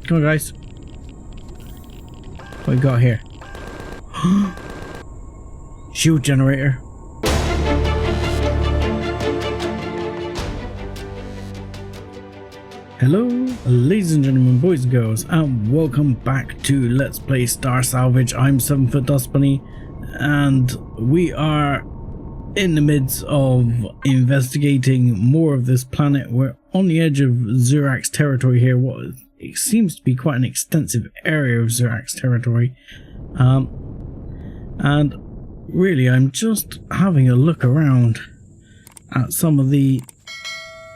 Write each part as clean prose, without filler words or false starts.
Come on, guys. What we got here? Shield generator. Hello, ladies and gentlemen, boys and girls, and welcome back to Let's Play Star Salvage. I'm 7-Foot Dust Bunny, and we are in the midst of investigating more of this planet. We're on the edge of Zurax territory here. It seems to be quite an extensive area of Zurax territory. And really, I'm just having a look around at some of the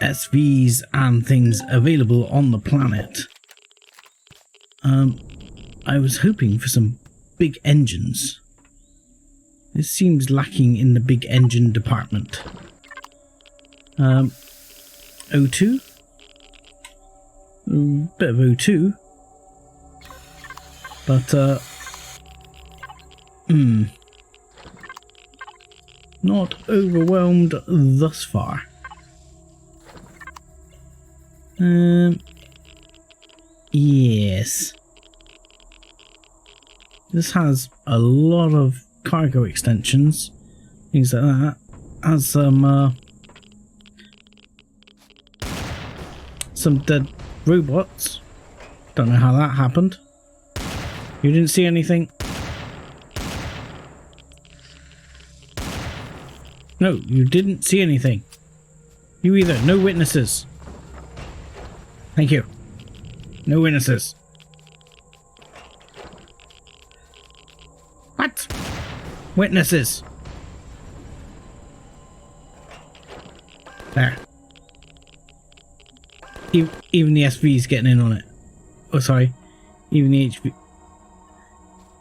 SVs and things available on the planet. I was hoping for some big engines. This seems lacking in the big engine department. O2? Bit of O2. But, not overwhelmed thus far. Yes. This has a lot of cargo extensions, things like that. Has some dead robots. Don't know how that happened. You didn't see anything? No, you didn't see anything. You either. No witnesses. Thank you. No witnesses. What? Witnesses. There. Even the SV's getting in on it. Oh, sorry. Even the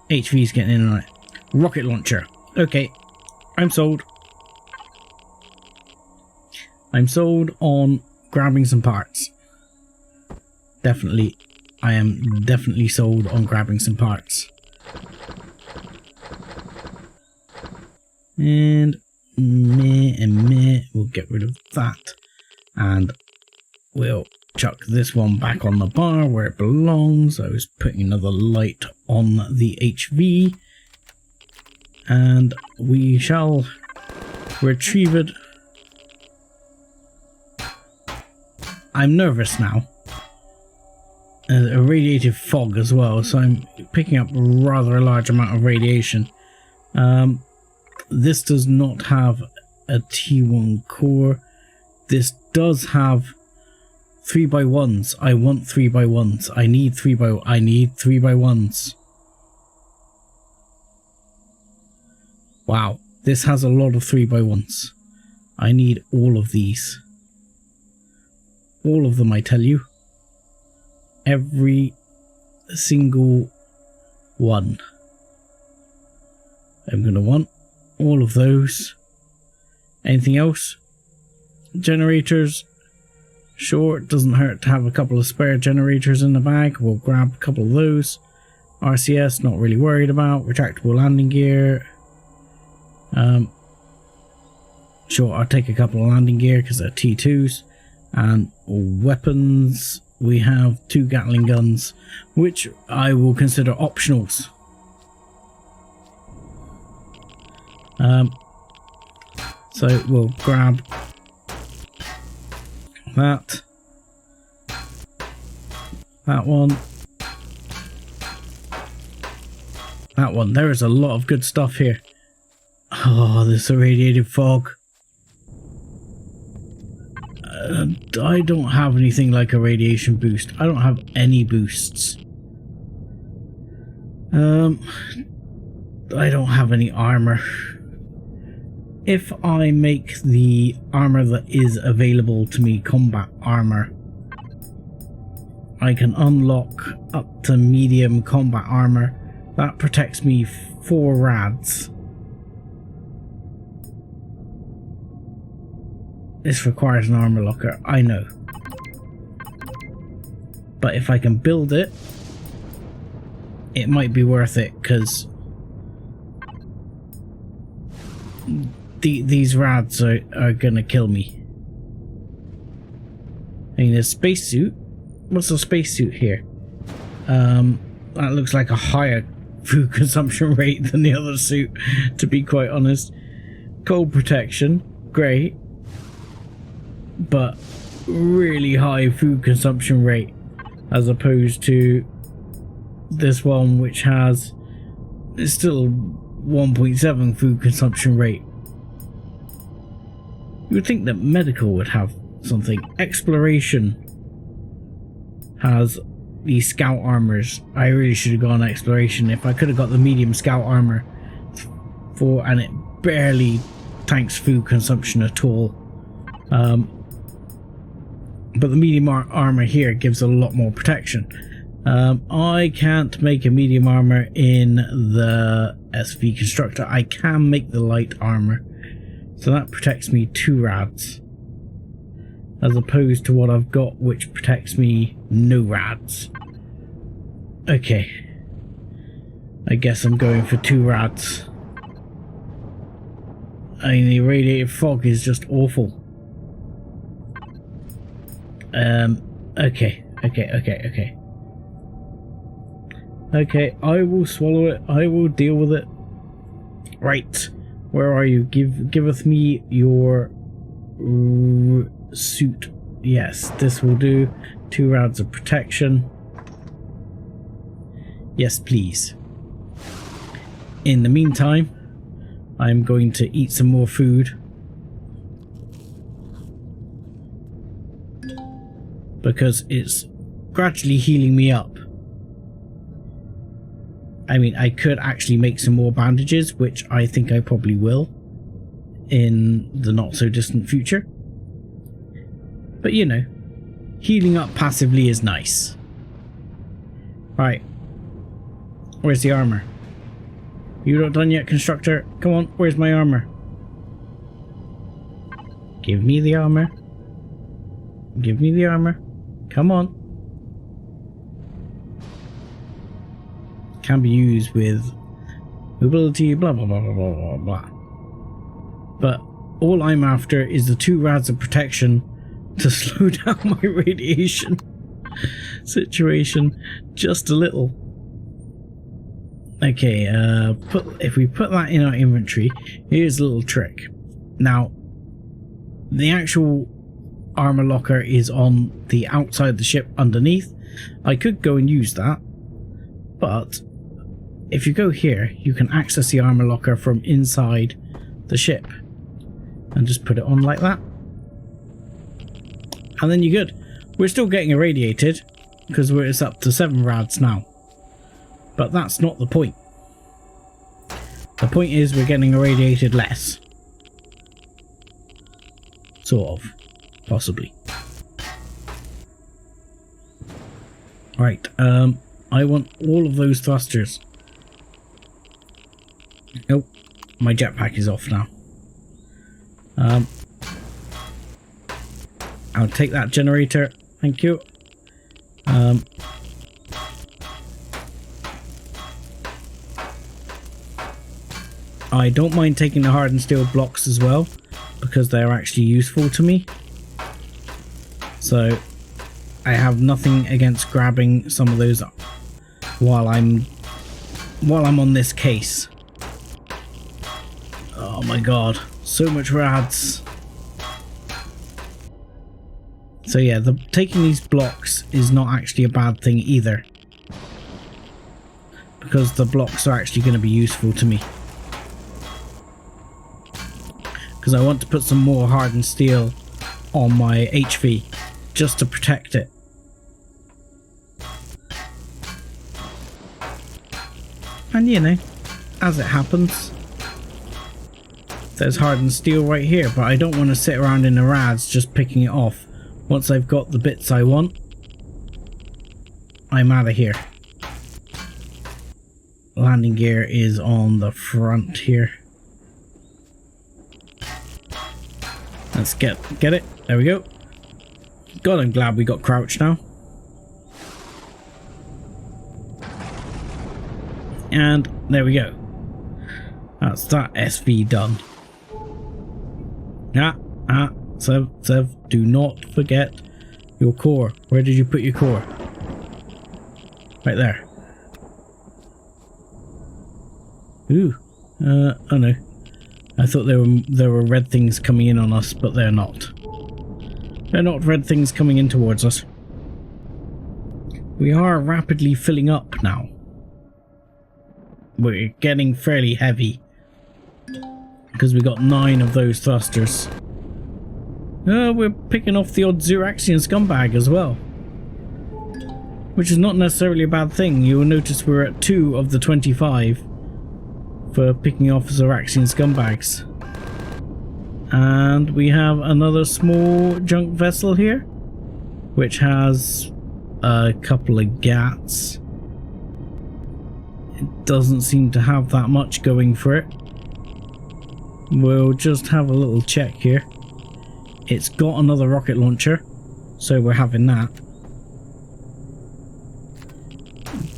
HV's getting in on it. Rocket launcher. Okay. I'm sold. I'm sold on grabbing some parts. Definitely. I am definitely sold on grabbing some parts. And meh. We'll get rid of that. And we'll chuck this one back on the bar where it belongs. I was putting another light on the HV. And we shall retrieve it. I'm nervous now. A radiative fog as well, so I'm picking up rather a large amount of radiation. This does not have a T1 core. This does have 3x1s. I want 3x1s. I need 3x1s. Wow, this has a lot of 3x1s. I need all of these. All of them, I tell you. Every single one. I'm going to want all of those. Anything else? Generators. Sure, it doesn't hurt to have a couple of spare generators in the bag. We'll grab a couple of those. RCS, not really worried about. Retractable landing gear. Sure, I'll take a couple of landing gear because they're T2s. And weapons. We have 2 Gatling guns, which I will consider optionals. So we'll grab that one, that one. There is a lot of good stuff here. Oh, this irradiated fog. I don't have anything like a radiation boost. I don't have any boosts. I don't have any armor. If I make the armor that is available to me combat armor, I can unlock up to medium combat armor. That protects me 4 rads. This requires an armor locker, I know. But if I can build it, it might be worth it, because these rads are gonna kill me. I mean, a spacesuit? What's a spacesuit here? That looks like a higher food consumption rate than the other suit, to be quite honest. Cold protection, great, but really high food consumption rate as opposed to this one, which has still 1.7 food consumption rate. You would think that medical would have something. Exploration has the scout armors. I really should have gone exploration. If I could have got the medium scout armor and it barely tanks food consumption at all. But the medium armor here gives a lot more protection. I can't make a medium armor in the SV constructor. I can make the light armor, so that protects me 2 rads, as opposed to what I've got, which protects me no rads. Okay, I guess I'm going for 2 rads. I mean, the radiated fog is just awful. Okay. Okay, I will swallow it. I will deal with it. Right, where are you? Giveth me your suit. Yes, this will do. 2 rounds of protection. Yes, please. In the meantime, I'm going to eat some more food, because it's gradually healing me up. I mean, I could actually make some more bandages, which I think I probably will in the not so distant future. But you know, healing up passively is nice. Right, where's the armor? You not done yet, constructor? Come on, where's my armor? Give me the armor. Give me the armor. Come on. Can be used with mobility, blah blah blah blah blah blah. But all I'm after is the 2 rads of protection to slow down my radiation situation just a little. Okay, if we put that in our inventory, here's a little trick. Now, the actual armor locker is on the outside of the ship underneath. I could go and use that, but if you go here, you can access the armor locker from inside the ship and just put it on like that, and then you're good. We're still getting irradiated because it's up to 7 rads now, but that's not the point. The point is we're getting irradiated less, sort of, possibly. Right, I want all of those thrusters. Nope, my jetpack is off now. I'll take that generator, thank you. I don't mind taking the hardened steel blocks as well, because they're actually useful to me. So I have nothing against grabbing some of those while I'm on this case. Oh my god, so much rads. So yeah, taking these blocks is not actually a bad thing either, because the blocks are actually going to be useful to me. Because I want to put some more hardened steel on my HV just to protect it. And you know, as it happens, there's hardened steel right here, but I don't want to sit around in the rads just picking it off. Once I've got the bits I want, I'm out of here. Landing gear is on the front here. Let's get it. There we go. God, I'm glad we got crouch now. And there we go. That's that SV done. Sev, do not forget your core. Where did you put your core? Right there. Ooh. Oh no. I thought there were red things coming in on us, but they're not. They're not red things coming in towards us. We are rapidly filling up now. We're getting fairly heavy. Because we got 9 of those thrusters. We're picking off the odd Zeraxian scumbag as well. Which is not necessarily a bad thing. You will notice we're at 2 of the 25 for picking off Zeraxian scumbags. And we have another small junk vessel here, which has a couple of gats. It doesn't seem to have that much going for it. We'll just have a little check here. It's got another rocket launcher, so we're having that.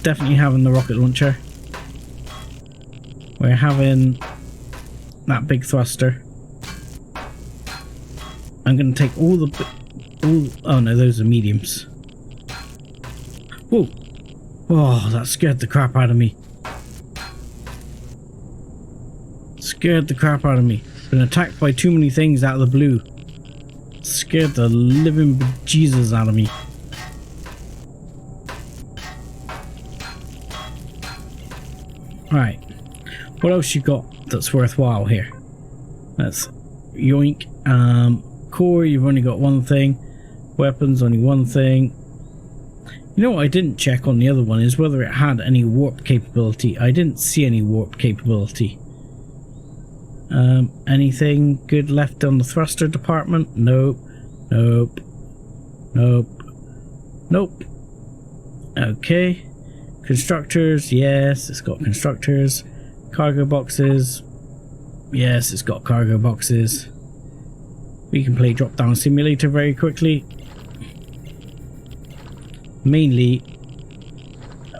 Definitely having the rocket launcher. We're having that big thruster. I'm going to take all the... oh no, those are mediums. Whoa! Oh, that scared the crap out of me. Scared the crap out of me. Been attacked by too many things out of the blue. Scared the living bejesus out of me. Right. What else you got that's worthwhile here? That's yoink. Core, you've only got one thing. Weapons, only one thing. You know what I didn't check on the other one is whether it had any warp capability. I didn't see any warp capability. Anything good left on the thruster department? Nope. Nope. Nope. Nope. Okay. Constructors, yes, it's got constructors. Cargo boxes, yes, it's got cargo boxes. We can play drop down simulator very quickly. Mainly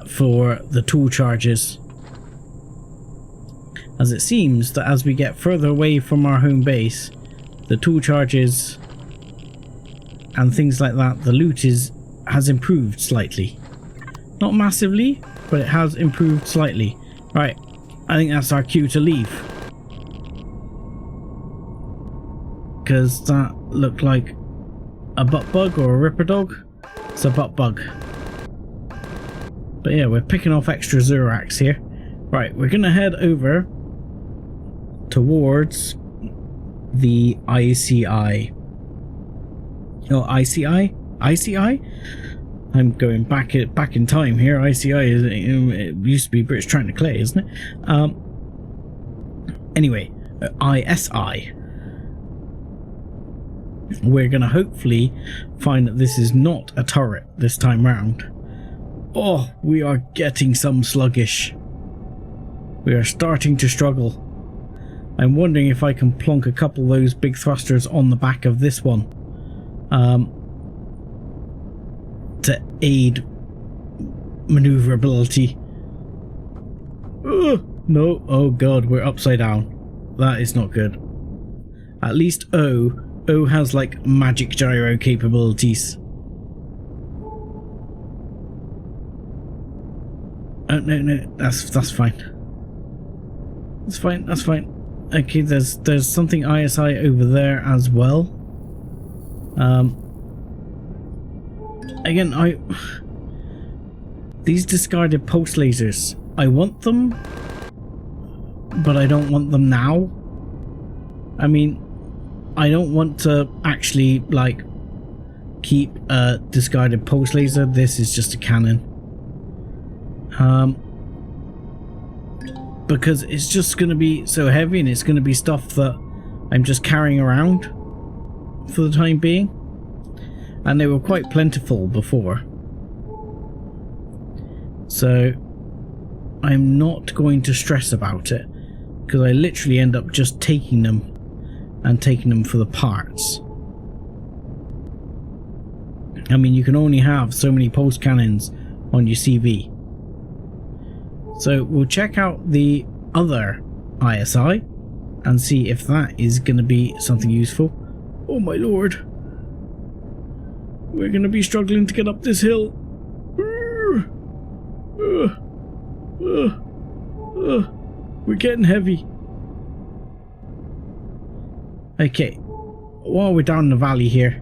for the tool charges. As it seems that as we get further away from our home base, the tool charges and things like that, the loot has improved slightly. Not massively, but it has improved slightly. Right, I think that's our cue to leave. Because that looked like a butt bug or a ripper dog. It's a butt bug. But yeah, we're picking off extra Zerax here. Right, we're going to head over towards the ICI. Oh, ICI? ICI? I'm going back in time here. ICI is, it used to be British Tractor Clay, isn't it? Anyway, ISI. We're going to hopefully find that this is not a turret this time round. Oh, we are getting some sluggish. We are starting to struggle. I'm wondering if I can plonk a couple of those big thrusters on the back of this one. To aid maneuverability. No, oh god, we're upside down. That is not good. At least O has like magic gyro capabilities. Oh no, that's fine. That's fine, that's fine. Okay, there's something ISI over there as well. Again, these discarded pulse lasers, I want them, but I don't want them now. I mean, I don't want to actually, like, keep a discarded pulse laser. This is just a cannon. Because it's just going to be so heavy and it's going to be stuff that I'm just carrying around for the time being. And they were quite plentiful before. So I'm not going to stress about it, because I literally end up just taking them and taking them for the parts. I mean, you can only have so many pulse cannons on your CV. So we'll check out the other ISI and see if that is going to be something useful. Oh my lord. We're going to be struggling to get up this hill. We're getting heavy. Okay, while we're down the valley here,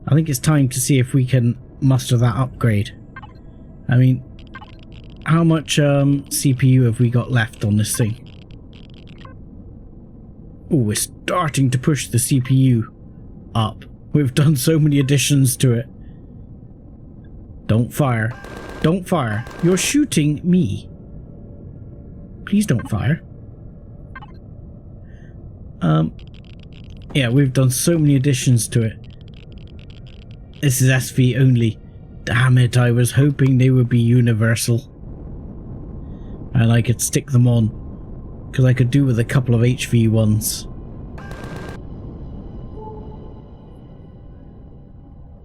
I think it's time to see if we can muster that upgrade. I mean, how much CPU have we got left on this thing? Oh, we're starting to push the CPU up. We've done so many additions to it. Don't fire. Don't fire. You're shooting me. Please don't fire. Yeah, we've done so many additions to it. This is SV only. Damn it, I was hoping they would be universal. And I could stick them on. Because I could do with a couple of HV ones.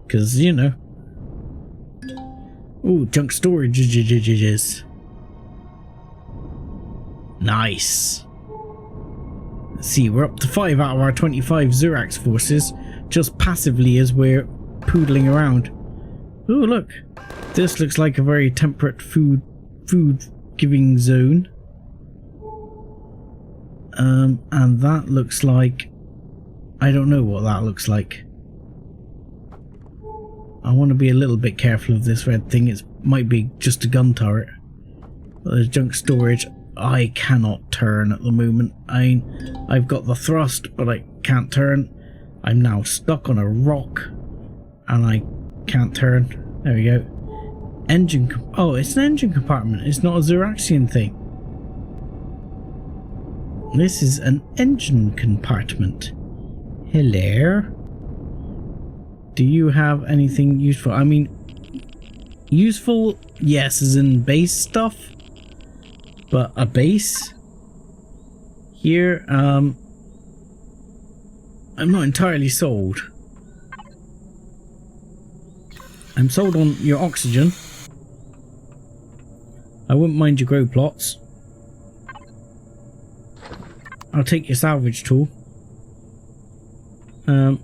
Because, you know. Ooh, junk storage. Nice. Let's see, we're up to 5 out of our 25 Zurax forces, just passively as we're poodling around. Oh, look. This looks like a very temperate food giving zone. And that looks like... I don't know what that looks like. I want to be a little bit careful of this red thing. It might be just a gun turret. But there's junk storage. I cannot turn at the moment. I've got the thrust, but I can't turn. I'm now stuck on a rock, and I can't turn. There we go. Engine. Oh, it's an engine compartment. It's not a Zuraxian thing. This is an engine compartment. Hello. Do you have anything useful? I mean, useful, yes, as in base stuff. But a base here, I'm not entirely sold. I'm sold on your oxygen. I wouldn't mind your grow plots. I'll take your salvage tool. Have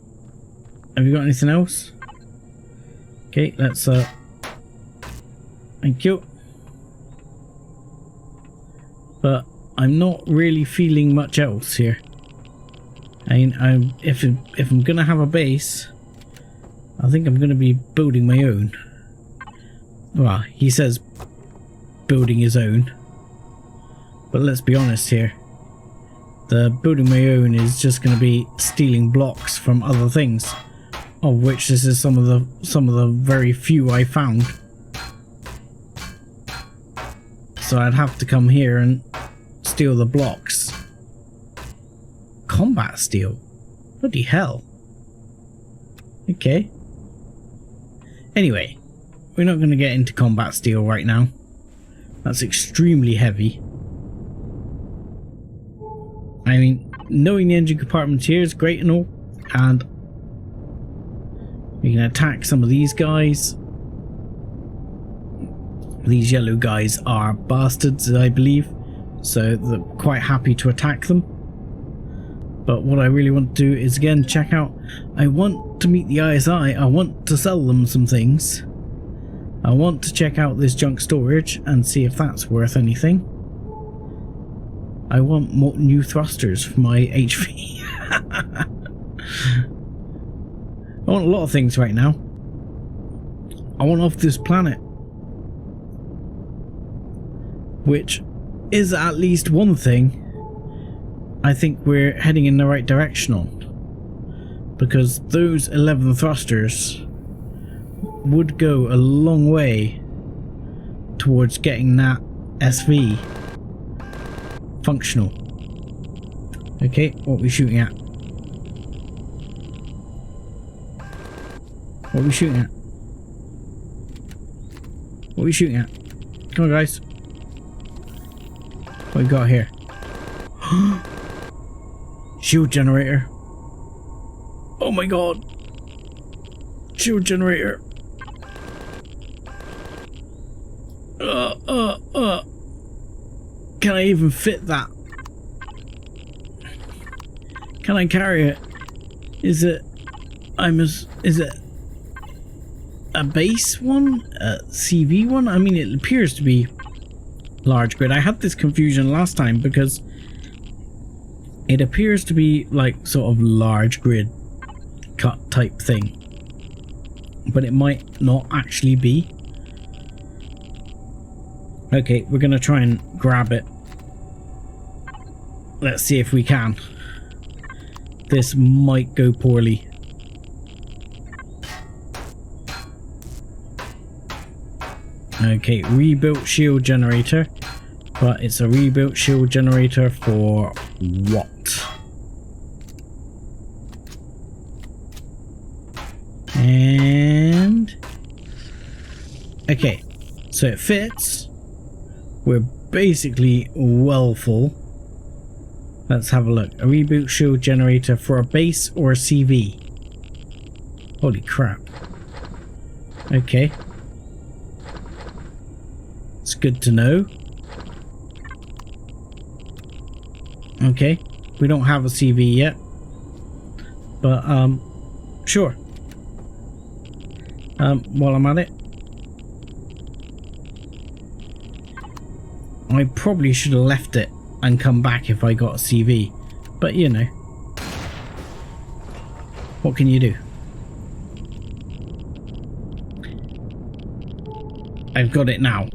you got anything else? Okay, let's thank you. But I'm not really feeling much else here. I mean, if I'm gonna have a base, I think I'm gonna be building my own. Well, he says building his own, but let's be honest here. The building my own is just gonna be stealing blocks from other things, of which this is some of the very few I found. So I'd have to come here and steal the blocks. Combat steel? Bloody hell. Okay. Anyway, we're not going to get into combat steel right now. That's extremely heavy. I mean, knowing the engine compartments here is great and all, and we can attack some of these guys. These yellow guys are bastards, I believe, so they're quite happy to attack them. But what I really want to do is, again, check out... I want to meet the ISI, I want to sell them some things. I want to check out this junk storage and see if that's worth anything. I want more new thrusters for my HV. I want a lot of things right now. I want off this planet. Which is at least one thing I think we're heading in the right direction on. Because those 11 thrusters would go a long way towards getting that SV functional. Okay, what are we shooting at? What are we shooting at? What are we shooting at? Come on, guys. What we got here? Shield generator. Oh my god. Shield generator. Can I even fit that? Can I carry it? Is it a base one? A CV one? I mean, it appears to be large grid. I had this confusion last time because it appears to be like sort of large grid cut type thing, but it might not actually be. Okay, we're gonna try and grab it. Let's see if we can. This might go poorly. Okay, rebuilt shield generator. But it's a rebuilt shield generator for what? And... okay, so it fits. We're basically well full. Let's have a look. A reboot shield generator for a base or a CV? Holy crap. Okay. It's good to know. Okay. We don't have a CV yet. But, sure. While I'm at it. I probably should have left it and come back if I got a CV, but you know, what can you do? I've got it now,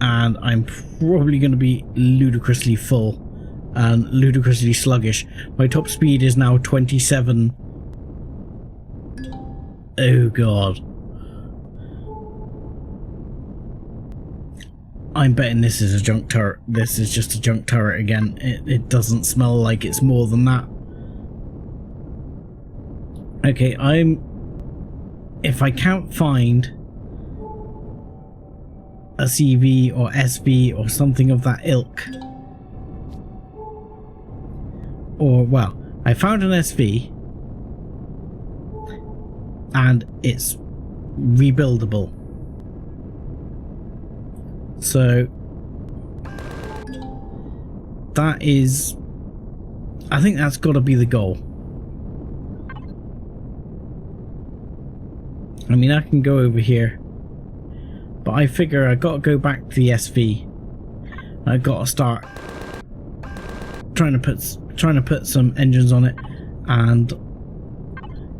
and I'm probably going to be ludicrously full and ludicrously sluggish. My top speed is now 27. Oh god. I'm betting this is a junk turret. This is just a junk turret again. It doesn't smell like it's more than that. Okay, if I can't find a CV or SV or something of that ilk, or, well, I found an SV and it's rebuildable. So that is, I think that's got to be the goal. I mean, I can go over here, but I figure I got to go back to the SV. I got to start trying to put some engines on it, and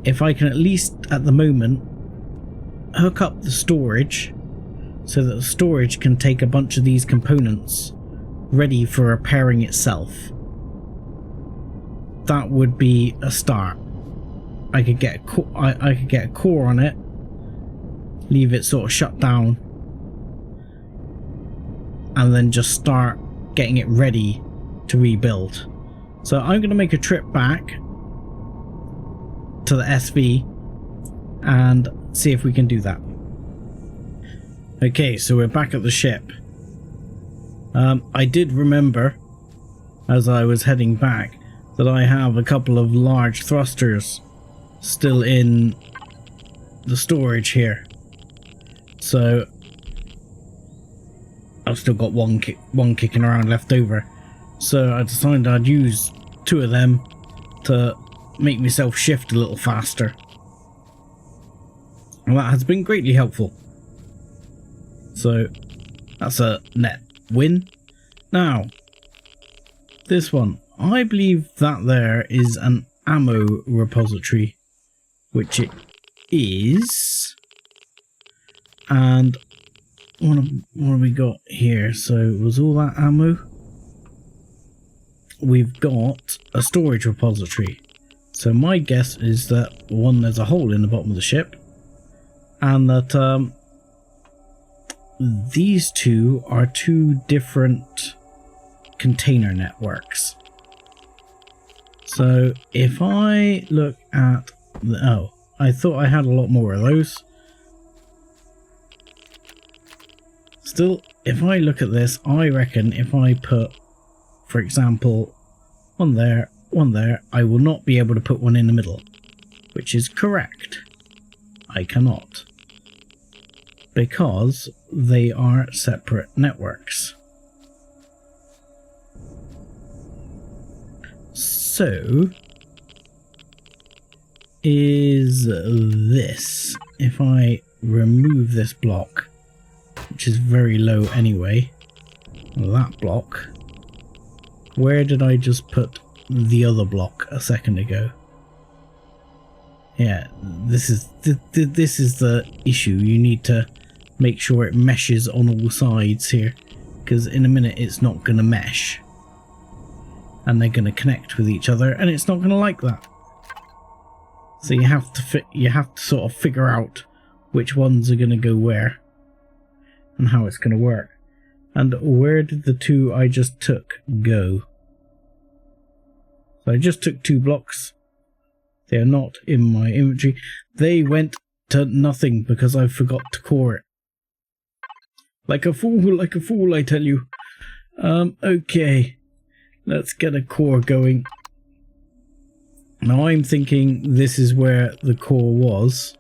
if I can at least at the moment hook up the storage, so that the storage can take a bunch of these components ready for repairing itself. That would be a start. I could get a core on it, leave it sort of shut down, and then just start getting it ready to rebuild. So I'm going to make a trip back to the SV and see if we can do that. Okay, so we're back at the ship. I did remember, as I was heading back, that I have a couple of large thrusters still in the storage here. So I've still got one kicking around left over. So I decided I'd use 2 of them to make myself shift a little faster. And that has been greatly helpful. So that's a net win. Now, this one, I believe that there is an ammo repository, which it is. And what have we got here? So was all that ammo? We've got a storage repository. So my guess is that, one, there's a hole in the bottom of the ship, and that these two are 2 different container networks. So if I look at the, oh, I thought I had a lot more of those. Still, if I look at this, I reckon if I put, for example, one there, I will not be able to put one in the middle, which is correct. I cannot, because they are separate networks. So, is this, if I remove this block, which is very low anyway, that block. Where did I just put the other block a second ago? Yeah, this is the issue. You need to make sure it meshes on all sides here, because in a minute it's not going to mesh. And they're going to connect with each other, and it's not going to like that. So you have to sort of figure out which ones are going to go where and how it's going to work. And where did the two I just took go? So I just took 2 blocks. They are not in my inventory. They went to nothing because I forgot to core it. Like a fool, I tell you. Okay. Let's get a core going. Now I'm thinking this is where the core was.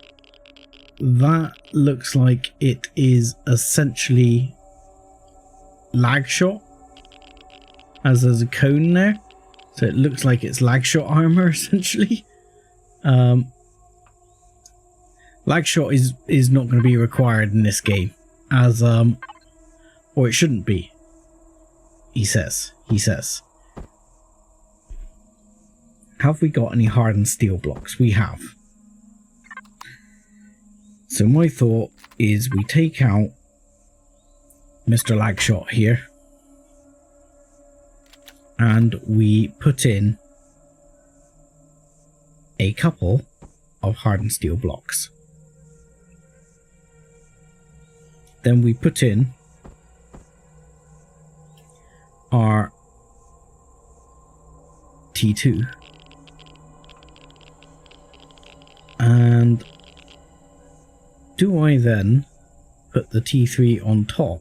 That looks like it is essentially lag shot, as there's a cone there. So it looks like it's lag shot armor essentially. Lag shot is not going to be required in this game, as or it shouldn't be. He says. Have we got any hardened steel blocks? We have. So my thought is we take out Mr. Lagshot here and we put in a couple of hardened steel blocks. Then we put in our T2. And do I then put the T3 on top,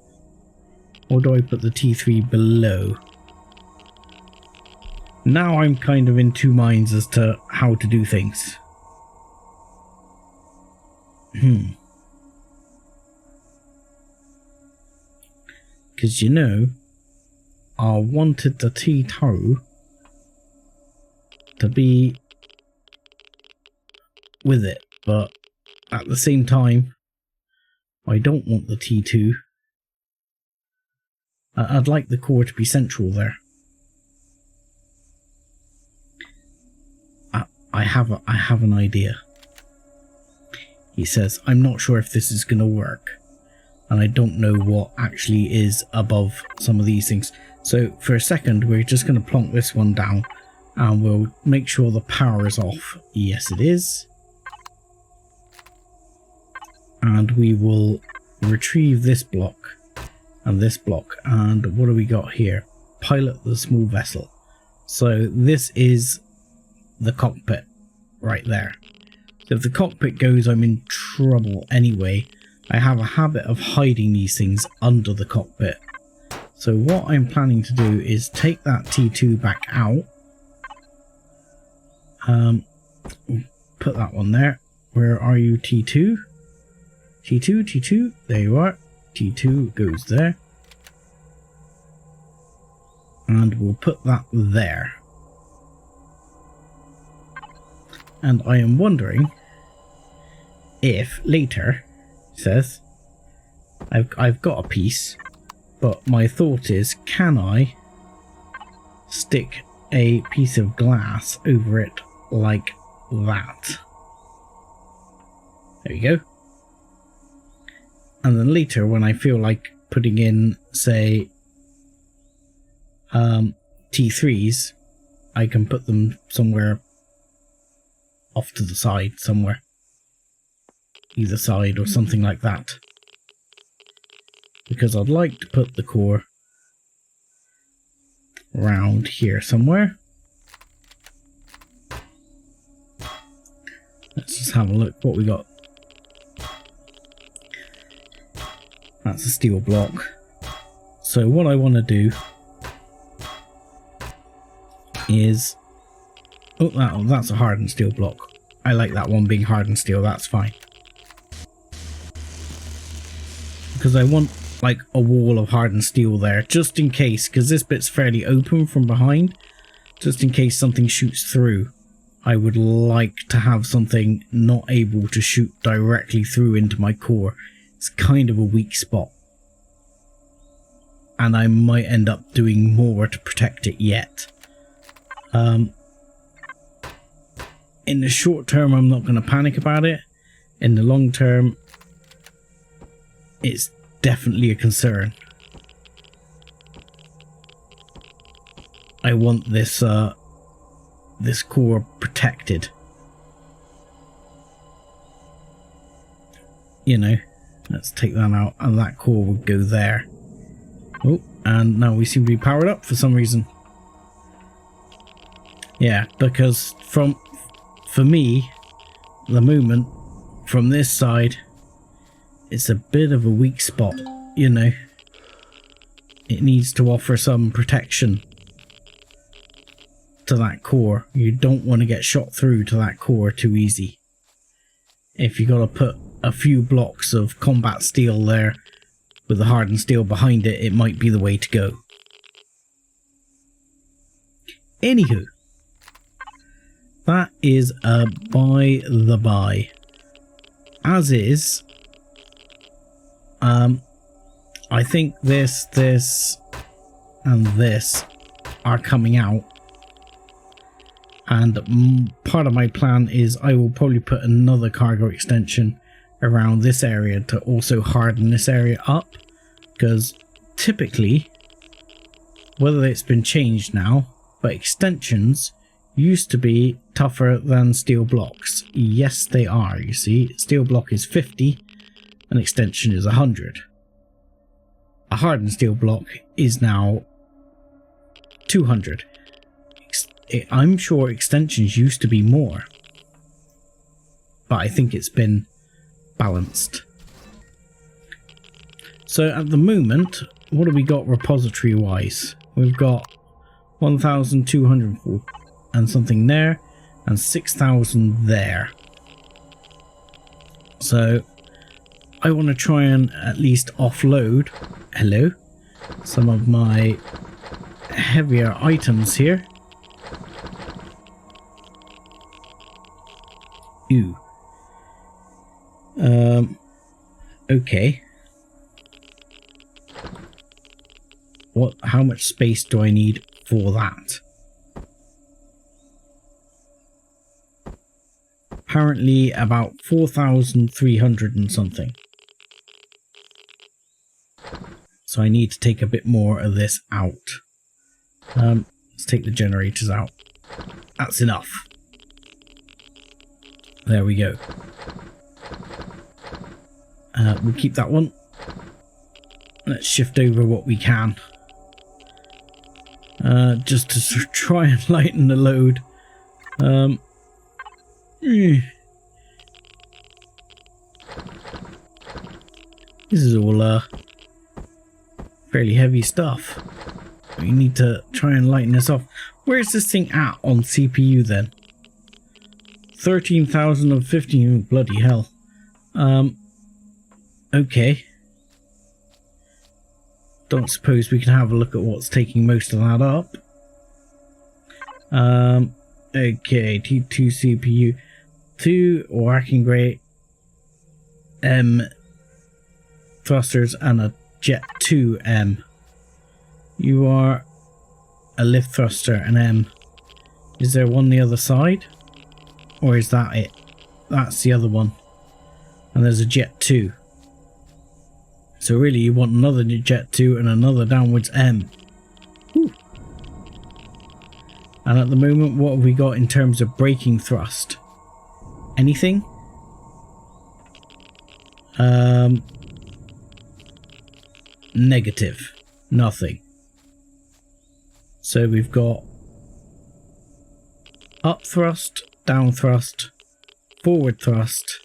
or do I put the T3 below? Now I'm kind of in 2 minds as to how to do things. Because you know, I wanted the T2 to be with it, but at the same time I don't want the T2. I'd like the core to be central there. I have an idea. He says, I'm not sure if this is going to work, and I don't know what actually is above some of these things. So for a second we're just going to plonk this one down and we'll make sure the power is off. Yes, it is. And we will retrieve this block and this block. And what do we got here? Pilot the small vessel. So this is the cockpit right there. So if the cockpit goes, I'm in trouble anyway. I have a habit of hiding these things under the cockpit. So what I'm planning to do is take that T2 back out. Put that one there. Where are you, T2? T2, there you are. T2 goes there. And we'll put that there. And I am wondering if later, says, I've got a piece, but my thought is, can I stick a piece of glass over it like that? There you go. And then later, when I feel like putting in, say, T3s, I can put them somewhere off to the side, somewhere. Either side or something like that. Because I'd like to put the core around here somewhere. Let's just have a look what we got. That's a steel block. So what I want to do is... Oh, that's a hardened steel block. I like that one being hardened steel, that's fine. Because I want like a wall of hardened steel there, just in case, because this bit's fairly open from behind. Just in case something shoots through. I would like to have something not able to shoot directly through into my core. It's kind of a weak spot. and I might end up doing more to protect it yet. In the short term, I'm not going to panic about it. In the long term, it's definitely a concern. I want this this core protected. You know, let's take that out, and that core would go there. Oh, and now we seem to be powered up for some reason. Yeah, because for me, the movement from this side, it's a bit of a weak spot, you know. It needs to offer some protection to that core. You don't want to get shot through to that core too easy. If you got to put a few blocks of combat steel there with the hardened steel behind it, it might be the way to go. Anywho, that is a by the by. As is, I think this, and this are coming out. And part of my plan is I will probably put another cargo extension around this area to also harden this area up. Because typically, whether it's been changed now, but extensions used to be tougher than steel blocks. Yes, they are, you see. Steel block is 50, an extension is 100. A hardened steel block is now 200. I'm sure extensions used to be more, but I think it's been balanced. So at the moment, what have we got repository wise? We've got 1,204 and something there, and 6,000 there. So I want to try and at least offload, hello, some of my heavier items here. Ew. Okay. How much space do I need for that? Apparently about 4,300 and something. So I need to take a bit more of this out. Let's take the generators out. That's enough. There we go. We'll keep that one. Let's shift over what we can. Just to try and lighten the load. This is all fairly heavy stuff. We need to try and lighten this off. Where's this thing at on CPU then? 13,000 of 15, bloody hell. Okay. Don't suppose we can have a look at what's taking most of that up. Okay, T2 CPU, 2 working grade M thrusters and a Jet 2 M. You are a lift thruster, an M. Is there one the other side? Or is that it? That's the other one. And there's a Jet 2. So really you want another Jet 2 and another downwards M. Whew. And at the moment, what have we got in terms of braking thrust? Anything? Negative. Nothing. So we've got up thrust, down thrust, forward thrust,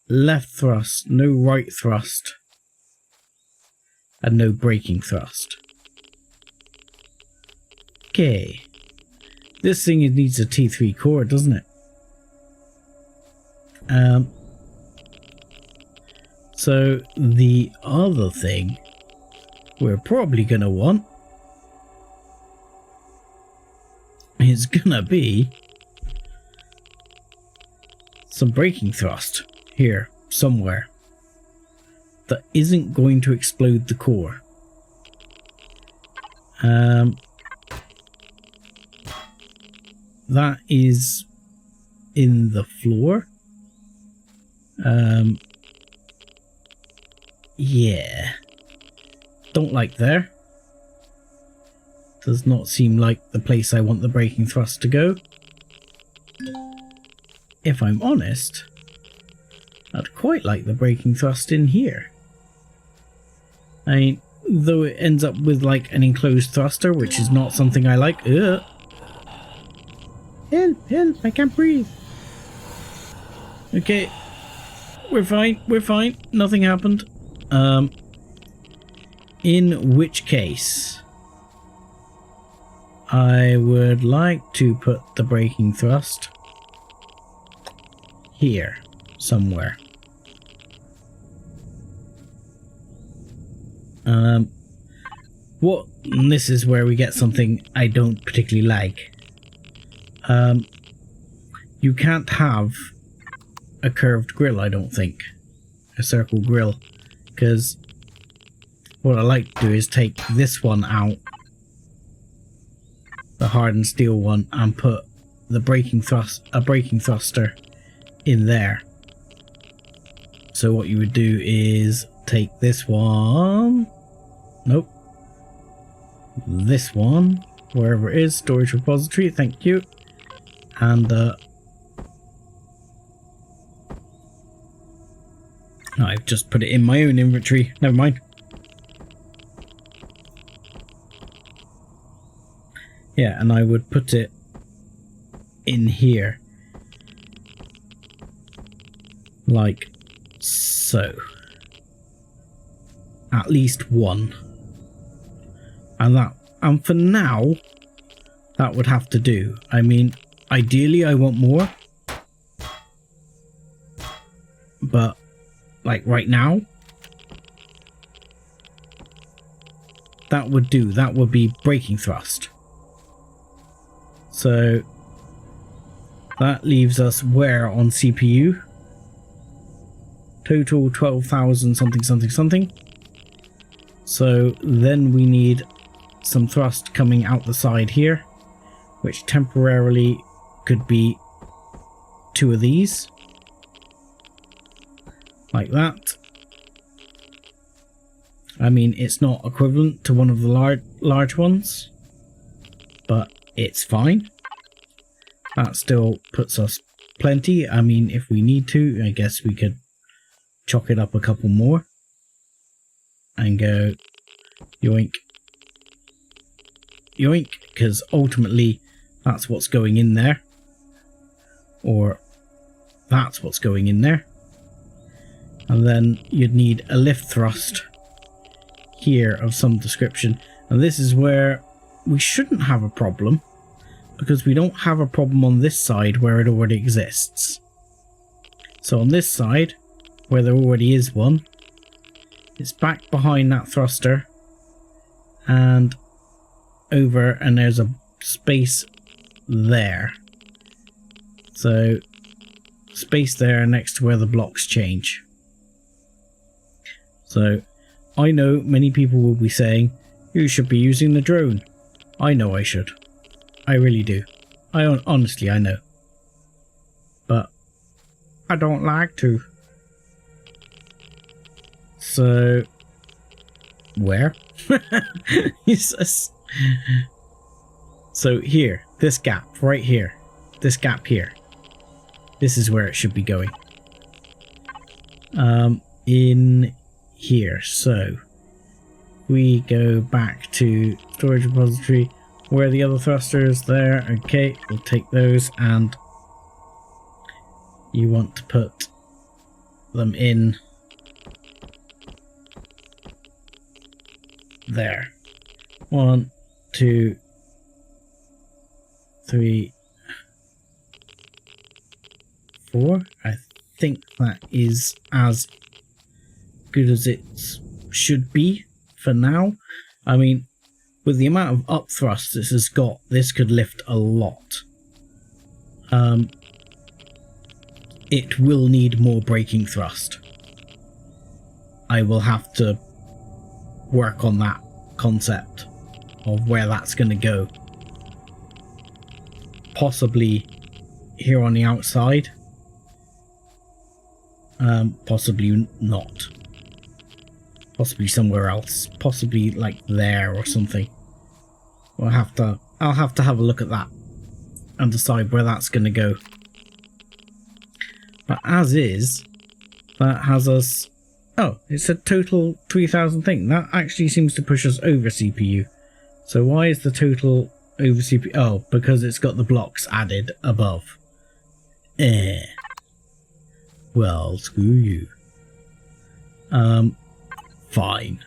left thrust, no right thrust, and no braking thrust. Okay. This thing needs a T3 core, doesn't it? So the other thing we're probably going to want is going to be some braking thrust here somewhere. that isn't going to explode the core. That is in the floor. Yeah. Don't like there. Does not seem like the place I want the braking thrust to go. If I'm honest, I'd quite like the braking thrust in here. I mean, though it ends up with like an enclosed thruster, which is not something I like. Help, help, I can't breathe. Okay, we're fine, nothing happened. In which case, I would like to put the braking thrust here somewhere. This is where we get something I don't particularly like. You can't have a curved grill, I don't think. A circle grill. Because what I like to do is take this one out, the hardened steel one, and put the braking thruster in there. So what you would do is take this one, nope, this one, wherever it is, storage repository, thank you, and I've just put it in my own inventory, never mind. Yeah, and I would put it in here, like so. At least one. And for now, that would have to do. I mean, ideally I want more. But, like right now, that would do. That would be braking thrust. So, that leaves us where on CPU? Total 12,000 something. So then we need some thrust coming out the side here, which temporarily could be 2 of these. Like that. I mean, it's not equivalent to one of the large ones, but it's fine. That still puts us plenty. I mean, if we need to, I guess we could chalk it up a couple more and go yoink, yoink, because ultimately that's what's going in there, or that's what's going in there. And then you'd need a lift thrust here of some description, and this is where we shouldn't have a problem, because we don't have a problem on this side where it already exists. So on this side, where there already is one, it's back behind that thruster and over, and there's a space there. So space there next to where the blocks change. So I know many people will be saying, you should be using the drone. I know I should. I really do. Honestly, I know. But I don't like to. So, where? So here, this gap right here, this gap here, this is where it should be going. In here. So we go back to storage repository. Where are the other thrusters? There. Okay, we'll take those, and you want to put them in there. 1, 2, 3, 4. I think that is as good as it should be for now. I mean, with the amount of up thrust this has got, this could lift a lot. It will need more braking thrust. I will have to work on that concept of where that's going to go. Possibly here on the outside. Possibly not. Possibly somewhere else. Possibly like there or something. I'll have to have a look at that and decide where that's going to go. But as is, that has us... Oh, it's a total 3000 thing. That actually seems to push us over CPU. So why is the total over CPU? Oh, because it's got the blocks added above. Well, screw you. Fine.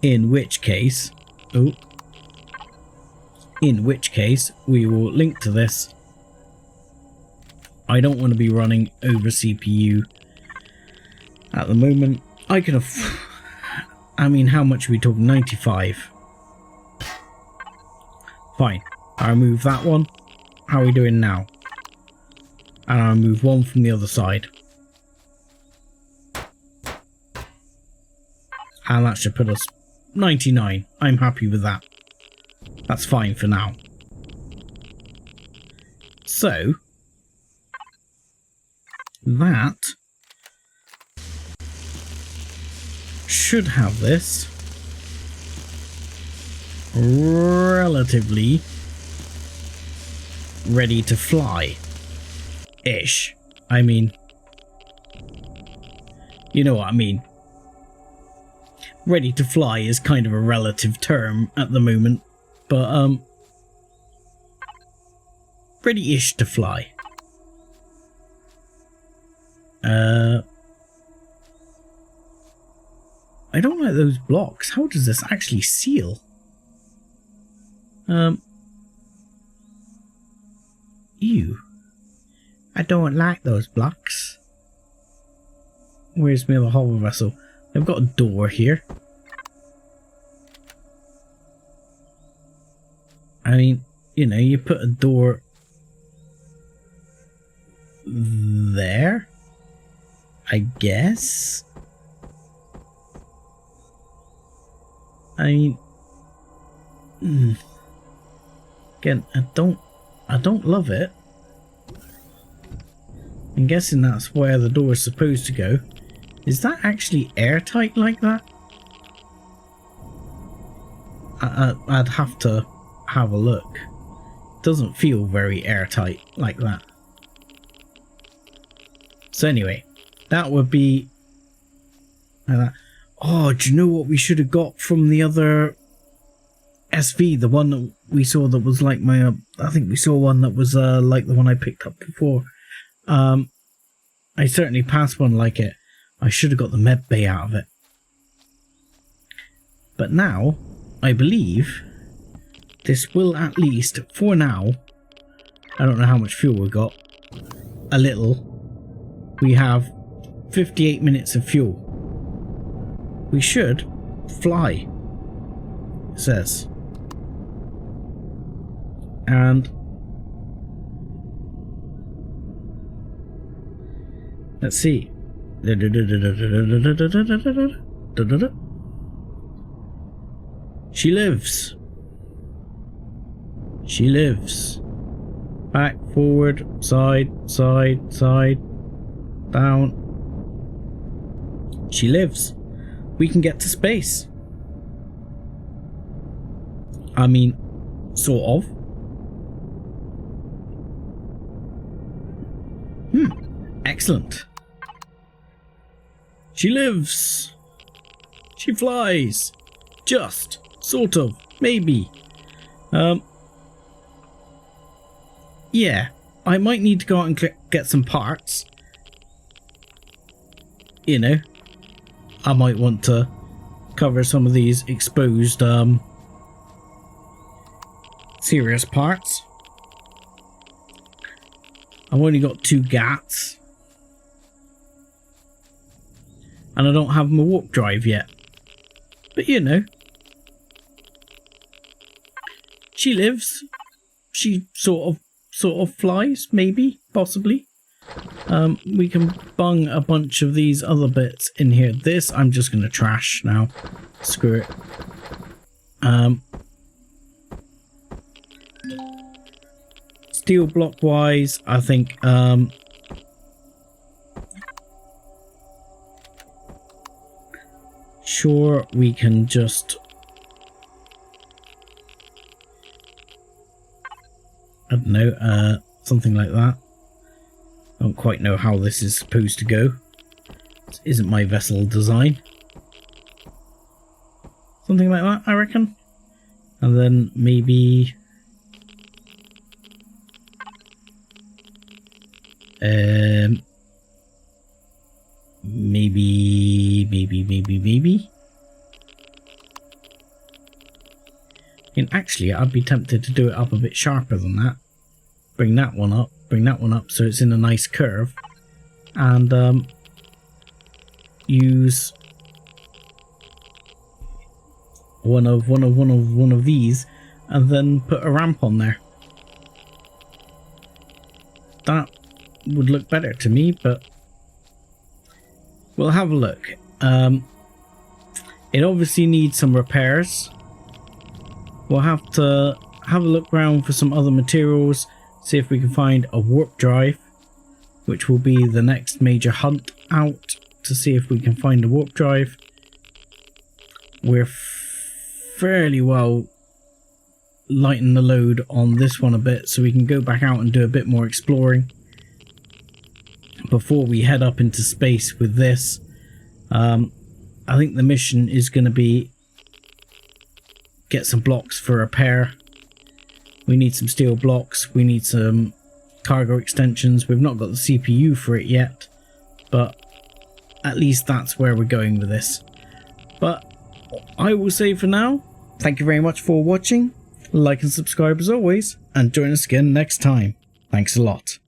In which case... Oh. In which case, we will link to this. I don't want to be running over CPU at the moment. I can I mean, how much are we talking? 95. Fine. I'll remove that one. How are we doing now? And I'll remove one from the other side. And that should put us 99. I'm happy with that. That's fine for now. So, that should have this relatively ready to fly-ish. I mean, you know what I mean. Ready to fly is kind of a relative term at the moment, but ready-ish to fly. I don't like those blocks. How does this actually seal? Ew. I don't like those blocks. Where's my other hover vessel? I've got a door here. I mean, you know, you put a door there, I guess. I mean, again, I don't love it. I'm guessing that's where the door is supposed to go. Is that actually airtight like that? I'd have to have a look. It doesn't feel very airtight like that. So anyway, that would be... oh, do you know what we should have got from the other SV? The one that we saw that was like my... I think we saw one that was like the one I picked up before. I certainly passed one like it. I should have got the med bay out of it. But now, I believe this will at least, for now, I don't know how much fuel we got, a little. We have 58 minutes of fuel. We should fly, it says. And let's see. She lives. She lives. Back, forward, side, side, side, down. She lives. We can get to space. I mean, sort of. Excellent. She lives. She flies. Just. Sort of. Maybe. Yeah. I might need to go out and get some parts. You know. I might want to cover some of these exposed, serious parts. I've only got 2 GATs. And I don't have my warp drive yet. But you know. She lives. She sort of flies, maybe, possibly. We can bung a bunch of these other bits in here. This I'm just going to trash now. Screw it. Steel block wise, I think sure, we can just, I don't know, something like that. I don't quite know how this is supposed to go. This isn't my vessel design. Something like that, I reckon. And then maybe maybe. And actually, I'd be tempted to do it up a bit sharper than that. Bring that one up so it's in a nice curve, and use one of these, and then put a ramp on there. That would look better to me, but we'll have a look. It obviously needs some repairs. We'll have to have a look around for some other materials, see if we can find a warp drive, which will be the next major hunt out, to see if we can find a warp drive. We're fairly well lighten the load on this one a bit, so we can go back out and do a bit more exploring before we head up into space with this. I think the mission is going to be get some blocks for repair. We need some steel blocks, we need some cargo extensions. We've not got the CPU for it yet, but at least that's where we're going with this. But I will say for now, thank you very much for watching. Like and subscribe as always, and join us again next time. Thanks a lot.